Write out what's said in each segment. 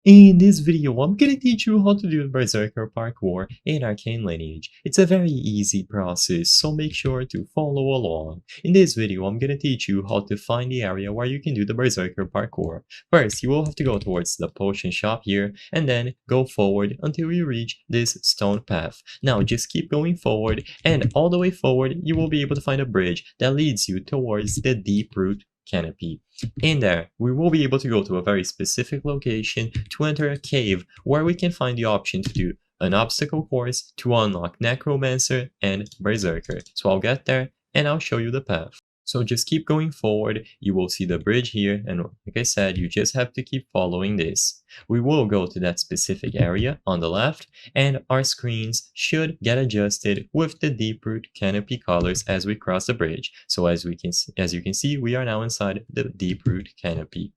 In this video, I'm gonna teach you how to do Berserker Parkour in Arcane Lineage. It's a very easy process, so make sure to follow along. In this video, I'm gonna teach you how to find the area where you can do the Berserker Parkour. First, you will have to go towards the potion shop here, and then go forward until you reach this stone path. Now, just keep going forward, and all the way forward, you will be able to find a bridge that leads you towards the deep root canopy. In there, we will be able to go to a very specific location to enter a cave where we can find the option to do an obstacle course to unlock Necromancer and Berserker. So I'll get there and I'll show you the path. So just keep going forward, you will see the bridge here, and like I said, you just have to keep following this. We will go to that specific area on the left, and our screens should get adjusted with the deep root canopy colors as we cross the bridge. So as you can see, we are now inside the deep root canopy.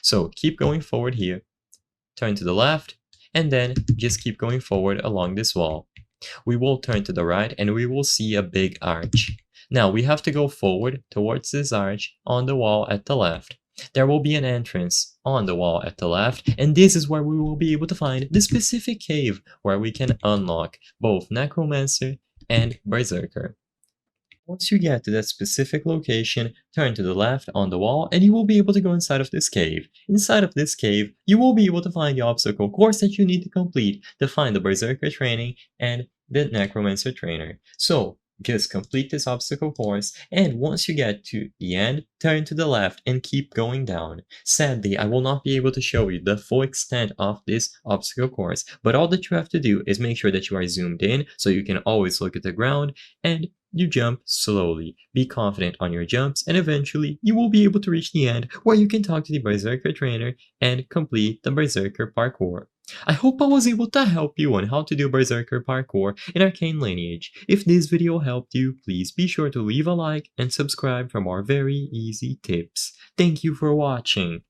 So keep going forward here, turn to the left, and then just keep going forward along this wall. We will turn to the right and we will see a big arch. Now we have to go forward towards this arch on the wall at the left. There will be an entrance on the wall at the left, and this is where we will be able to find the specific cave where we can unlock both Necromancer and Berserker. Once you get to that specific location, turn to the left on the wall and you will be able to go inside of this cave. Inside of this cave, you will be able to find the obstacle course that you need to complete to find the Berserker training and the Necromancer trainer. So, just complete this obstacle course, and once you get to the end, turn to the left and keep going down. Sadly, I will not be able to show you the full extent of this obstacle course, but all that you have to do is make sure that you are zoomed in so you can always look at the ground, and you jump slowly. Be confident on your jumps, and eventually you will be able to reach the end where you can talk to the Berserker trainer and complete the Berserker parkour. I hope I was able to help you on how to do Berserker parkour in Arcane Lineage. If this video helped you, please be sure to leave a like and subscribe for more very easy tips. Thank you for watching.